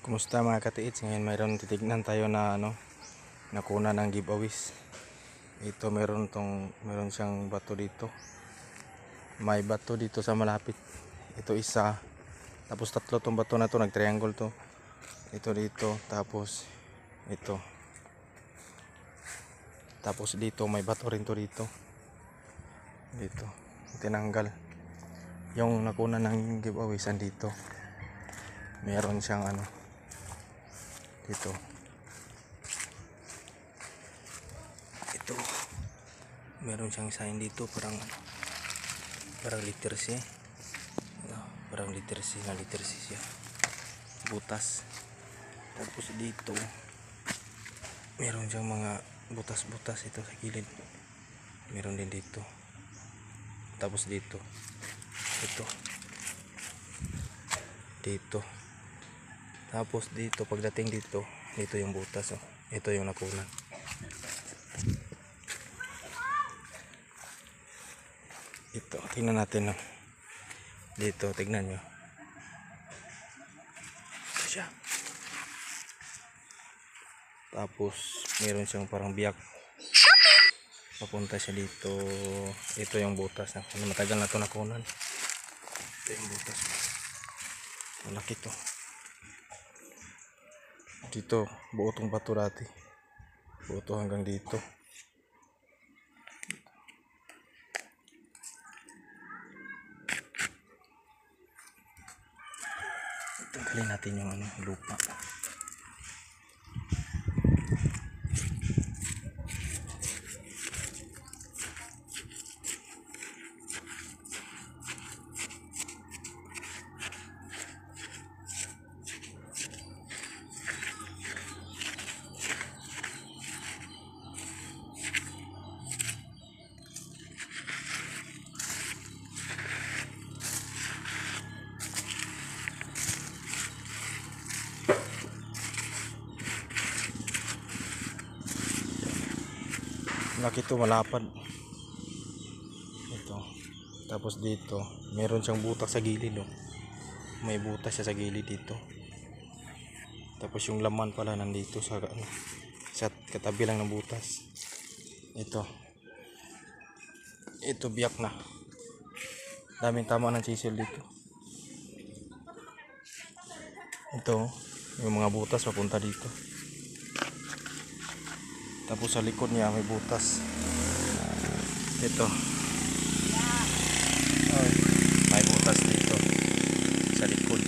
Kumusta mga katiits? Ngayon mayroon titignan tayo na nakuna ng giveaways. Ito meron siyang bato dito. May bato dito sa malapit. Ito isa. Tapos tatlo tong bato na to, nag-triangle to. Ito dito, tapos ito. Tapos dito may bato rin to dito. Dito. Tinanggal. Yung nakuna ng giveaways andito. Meron siyang dito. Ito. Meron siyang sign dito parang letter C. Parang letter C siya. Butas. Tapos dito meron siyang mga butas-butas ito sa gilid. Meron din dito. Tapos dito. Ito. Dito. Tapos dito pagdating dito yung butas oh. Ito yung nakunan. Ito, tingnan natin oh. Dito, tignan nyo. Ito siya. Tapos meron siyang parang biyak. Papunta siya dito. Ito yung butas na matagal na to nakunan. Ito yung butas. Malaki to. Dito, buo tong bato dati. Buo to hanggang dito. Tanggalin natin yung lupa. Laki to, malapad. Ito. Tapos dito, meron siyang butas sa gilid oh. May butas siya sa gilid dito. Tapos yung laman pala nandito sa katabi lang ng butas. Ito. Ito biyak na. Daming tama ng chisel dito. Ito, yung mga butas papunta dito. Tapos sa likod niya may butas. Ito. Ay, may butas dito sa likod.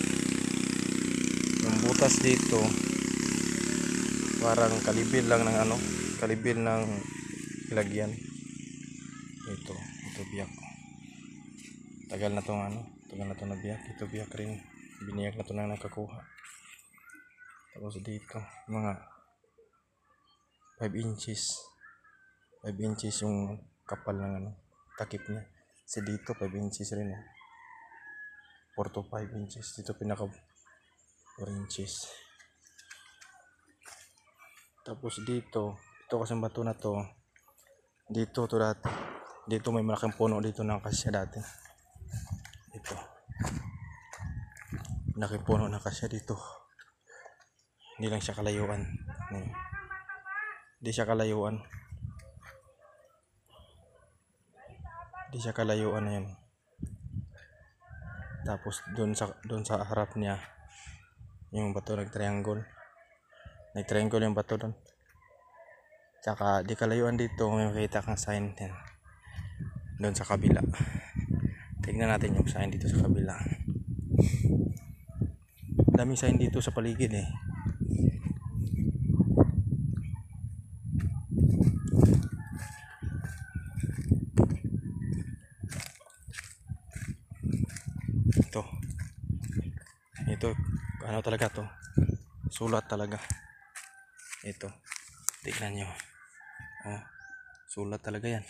Yung butas dito parang kalibil lang ng kalibil ng ilagyan. Ito biyak. Tagal na to na biyak. Ito biyak rin. Biniyak na to na nakakuha. Tapos dito mga 5 inches. 5 inches yung kapal ng takip niya. Kasi dito 5 inches rin 4 to 5 inches. Dito pinaka 4 inches. Tapos dito, ito kasing bato na to. Dito to dati. Dito may malaking puno dito ng kasya dati. Ito. Malaking puno ng kasya dito. Hindi lang siya kalayuan. Hindi siya kalayuan na yun. Tapos doon sa harap niya yung bato nag-triangle yung bato doon. Tsaka di kalayuan dito may makita kang sign din doon sa kabila. Tignan natin yung sign dito sa kabila. Daming sign dito sa paligid Ito talaga to, sulat talaga ito. Tignan nyo sulat talaga yan.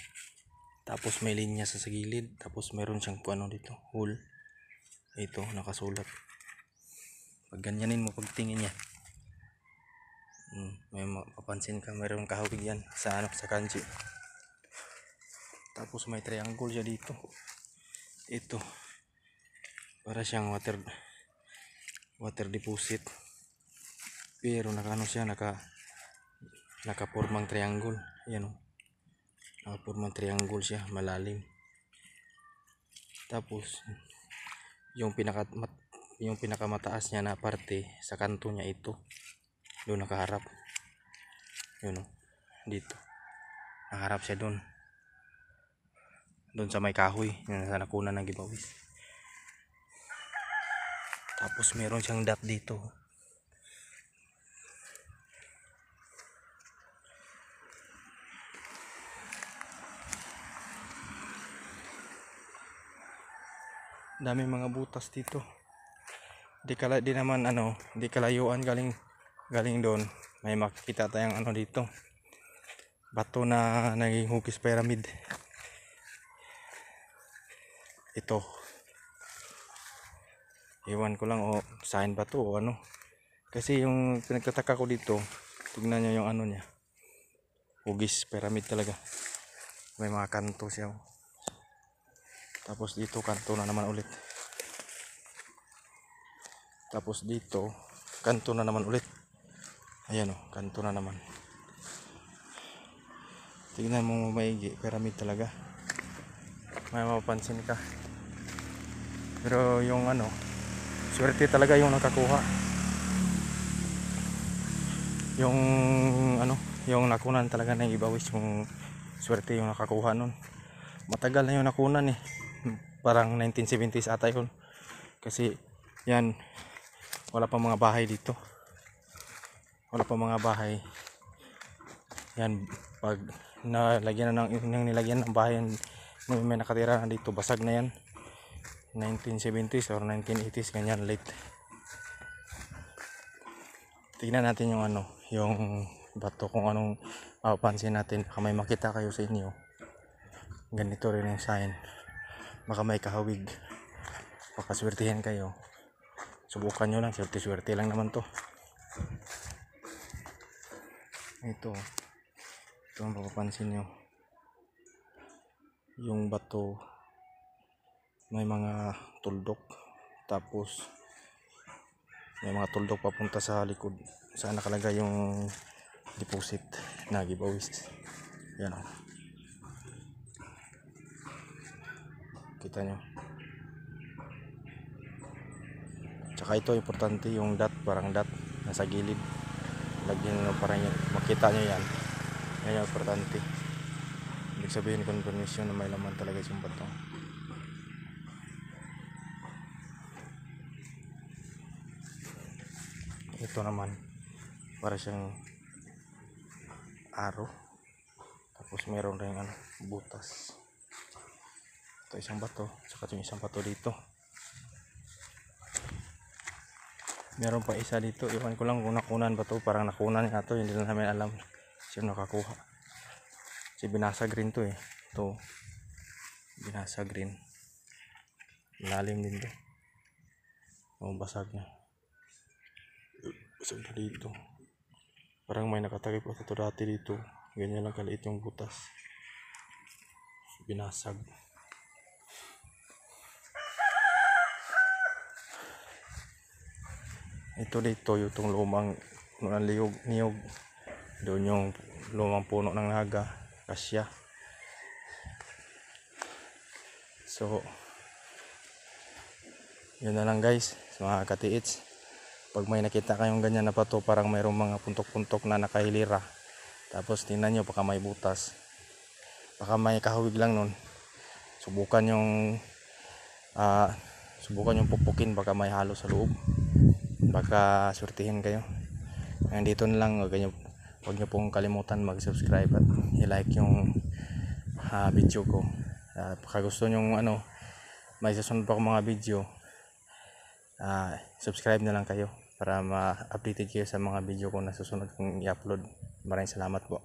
Tapos may linya sa gilid. Tapos meron siyang dito hole. Ito nakasulat. Pag ganyanin mo pagtingin yan may mapapansin ka, mayroong kahawig yan sa kanji. Tapos may triangle siya dito. Ito para siyang water deposit. Pero naka ano siya, nakapurmang triangle. Ayan oh. Nakapurmang triangle siya, malalim. Tapos yung pinakamataas niya na parte sa kanto niya ito. Doon nakaharap. Yun oh. Dito. Nakaharap siya doon. Doon sa may kahoy, yun sa nakunan ng giveaways. Tapos meron siyang dot dito. Dami mga butas dito. Di naman ano, di kalayuan galing doon. May makikita tayong ano dito. Bato na naging hugis pyramid. Ito. Iwan ko lang o sign ba to o ano. Kasi yung pinagtataka ko dito, tignan nyo yung ano niya. Hugis pyramid talaga. May mga kanto siya. Tapos dito kanto na naman ulit. Tapos dito kanto na naman ulit. Ayan o, kanto na naman. Tignan mo maigi, pyramid talaga. May mapapansin ka. Pero yung ano, swerte talaga yung nakakuha. Yung ano, yung nakunan talaga ng giveaways, yung swerte yung nakakuha nun. Matagal na yung nakunan eh. Parang 1970s ata yun. Kasi yan, wala pa mga bahay dito. Wala pa mga bahay. Yan, pag nilagyan ng bahay yan, may nakatira na dito, basag na yan. 1970s or 1980s, ganyan late. Tignan natin yung ano, yung bato, kung anong mapapansin natin. Baka may makita kayo sa inyo. Ganito rin yung sign. Baka may kahawig. Baka swertihin kayo. Subukan nyo lang, swerte lang naman to. Ito ang mapapansin nyo. Yung bato may mga tuldok. Tapos may mga tuldok papunta sa likod. Saan nakalagay yung deposit na giveaways. Yan o. Kita nyo. Tsaka ito importante yung dot, parang dot nasa gilid. Lagyan nyo parang yan. Makita nyo yan. Yan yung importante. Ibig sabihin confirmation na may laman talaga yung bato. Ito naman para siyang aro. Tapos meron rin ano, butas. Ito isang bato, saka yung isang bato dito. Meron pa isa dito, iwan ko lang kung nakunan ba to. Parang nakunan nga to, hindi na namin alam sino nakakuha. Si binasag rin to eh. Ito, binasag rin. Malalim din to. O, basag na. Basag na dito. Parang may nakatagay pa ito dati dito. Ganyan lang kaliit yung butas. Binasag. Ito dito yung lumang niyog. Doon yung lumang puno ng naga, kasya. So yun na lang guys, mga katiits. Pag may nakita kayong ganyan na bato, parang mayroong mga puntok-puntok na nakahilira. Tapos tingnan nyo, baka may butas. Baka may kahawig lang nun. Subukan yung pupukin, baka may halo sa loob. Baka surtihin kayo. Ngayon dito na lang, huwag nyo pong kalimutan mag-subscribe at i-like yung video ko. Baka gusto nyo may susunod pa akong mga video, subscribe na lang kayo para ma-updated kayo sa mga video ko na susunod kong i-upload. Maraming salamat po.